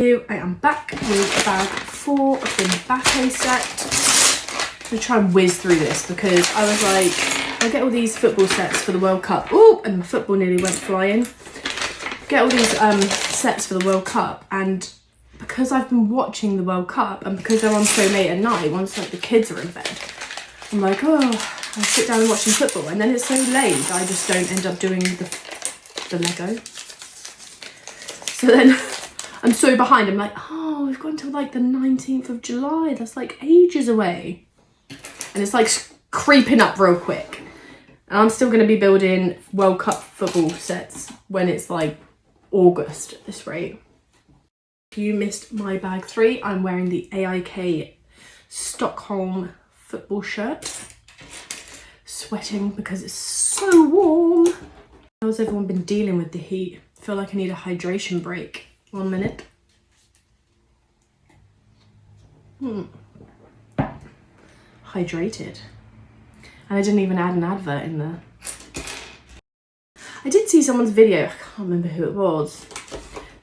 Here I am back with bag 4 of the Mbappe set. I'm going to try and whiz through this because I was like, I get all these football sets for the World Cup. Ooh, and the football nearly went flying. Get all these sets for the World Cup, and because I've been watching the World Cup and because they're on so late at night, once like the kids are in bed, I'm like, oh, I sit down and watch some football, and then it's so late I just don't end up doing the Lego. So then I'm so behind. I'm like, oh, we've got until like the 19th of July. That's like ages away. And it's like creeping up real quick. And I'm still going to be building World Cup football sets when it's like August at this rate. If you missed my bag 3, I'm wearing the AIK Stockholm football shirt. Sweating because it's so warm. How's everyone been dealing with the heat? I feel like I need a hydration break. 1 minute. Hydrated. And I didn't even add an advert in there. I did see someone's video, I can't remember who it was,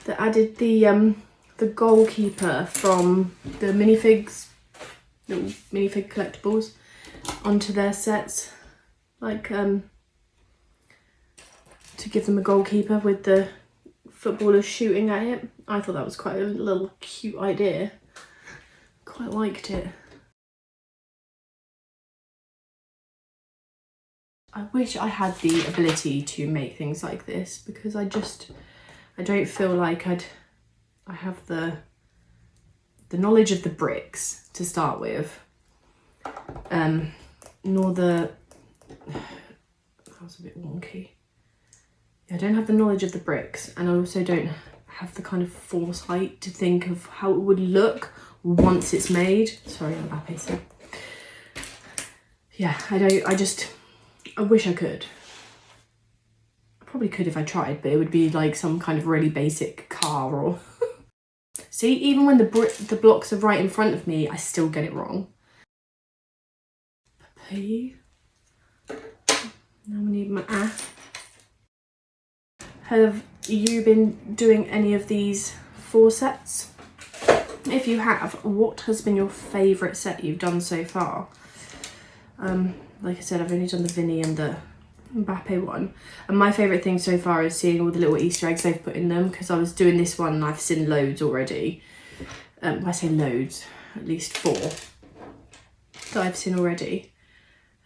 that added the goalkeeper from the minifigs, little minifig collectibles, onto their sets. Like, to give them a goalkeeper with the footballers shooting at it. I thought that was quite a little cute idea. Quite liked it. I wish I had the ability to make things like this, because I don't feel like I have the knowledge of the bricks to start with, nor that was a bit wonky. I don't have the knowledge of the bricks, and I also don't have the kind of foresight to think of how it would look once it's made. Sorry, I'm Mbappe said. Yeah, I wish I could. I probably could if I tried, but it would be like some kind of really basic car or... See, even when the blocks are right in front of me, I still get it wrong. Now we need my Have you been doing any of these 4 sets? If you have, what has been your favourite set you've done so far? Like I said, I've only done the Vinny and the Mbappe one. And my favourite thing so far is seeing all the little Easter eggs they've put in them, because I was doing this one and I've seen loads already. When I say loads, at least 4 that I've seen already.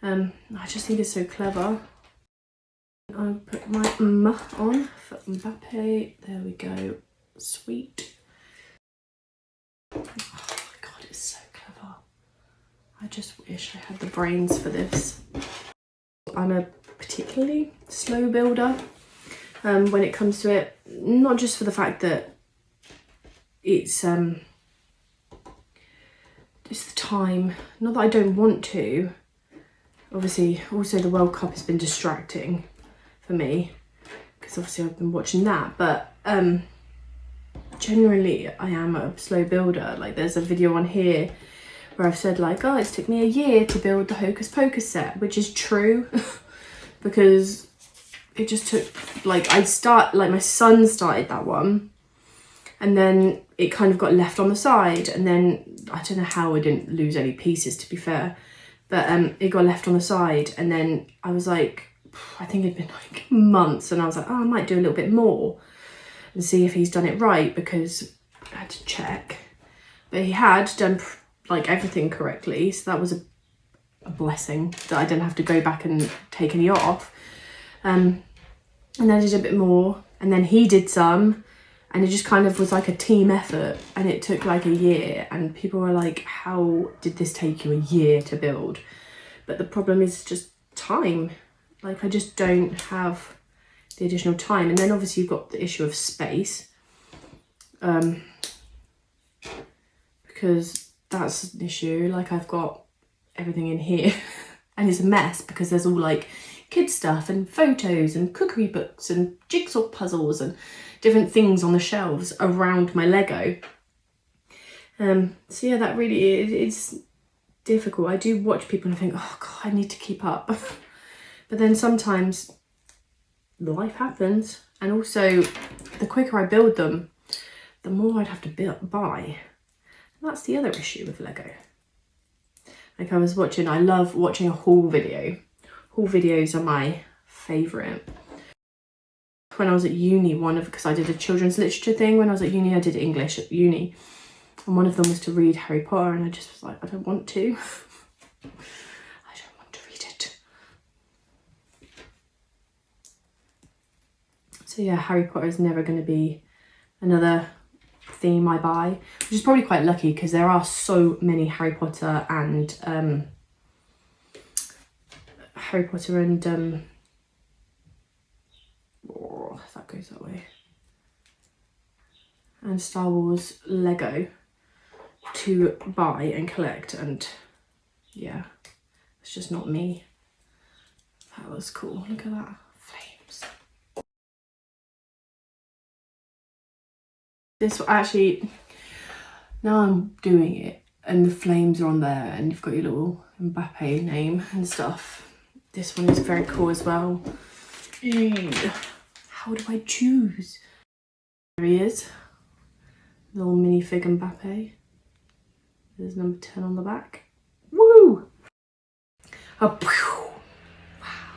I just think it's so clever. I'll put my on for Mbappe. There we go. Sweet. Oh my god, it's so clever. I just wish I had the brains for this. I'm a particularly slow builder when it comes to it. Not just for the fact that it's the time. Not that I don't want to. Obviously, also the World Cup has been distracting for me, because obviously I've been watching that, but generally I am a slow builder. Like, there's a video on here where I've said like, oh, it's took me a year to build the Hocus Pocus set, which is true. Because it just took, like, my son started that one, and then it kind of got left on the side, and then I don't know how I didn't lose any pieces, to be fair, but it got left on the side, and then I was like, I think it'd been like months, and I was like, oh, I might do a little bit more and see if he's done it right, because I had to check. But he had done like everything correctly, so that was a blessing that I didn't have to go back and take any off. And then I did a bit more, and then he did some, and it just kind of was like a team effort, and it took like a year, and people were like, how did this take you a year to build? But the problem is just time. Like, I just don't have the additional time. And then obviously you've got the issue of space, because that's an issue. Like, I've got everything in here and it's a mess because there's all like kids stuff and photos and cookery books and jigsaw puzzles and different things on the shelves around my Lego. So yeah, that really is difficult. I do watch people and I think, oh god, I need to keep up. But then sometimes life happens, and also the quicker I build them, the more I'd have to buy. And that's the other issue with Lego. Like I love watching a haul video. Haul videos are my favourite. When I was at uni, because I did a children's literature thing when I was at uni, I did English at uni. And one of them was to read Harry Potter, and I just was like, I don't want to. I don't want to read it. So yeah, Harry Potter is never going to be another theme I buy, which is probably quite lucky because there are so many Harry Potter and oh, that goes that way, and Star Wars Lego to buy and collect, and yeah, it's just not me. That was cool. Look at that, flames. This actually, now I'm doing it and the flames are on there and you've got your little Mbappe name and stuff. This one is very cool as well. How do I choose? There he is. Little minifig Mbappe. There's number 10 on the back. Woo! Oh, wow.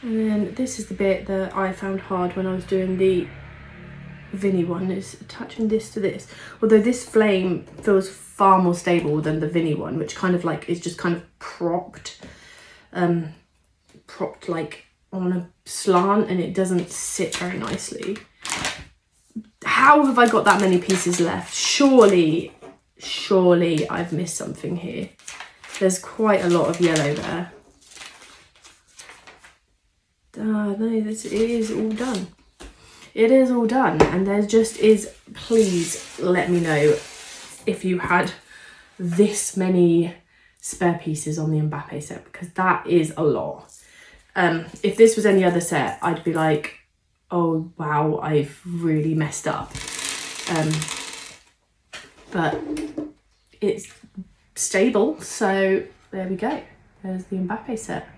And then this is the bit that I found hard when I was doing the Vinny one, is attaching this to this. Although this flame feels far more stable than the Vinny one, which kind of like is just kind of propped like on a slant, and it doesn't sit very nicely. How have I got that many pieces left? Surely I've missed something here. There's quite a lot of yellow there. No, it is all done. It is all done, and there just is, please let me know if you had this many spare pieces on the Mbappe set, because that is a lot. If this was any other set, I'd be like, oh wow, I've really messed up. But it's stable, so there we go. There's the Mbappe set.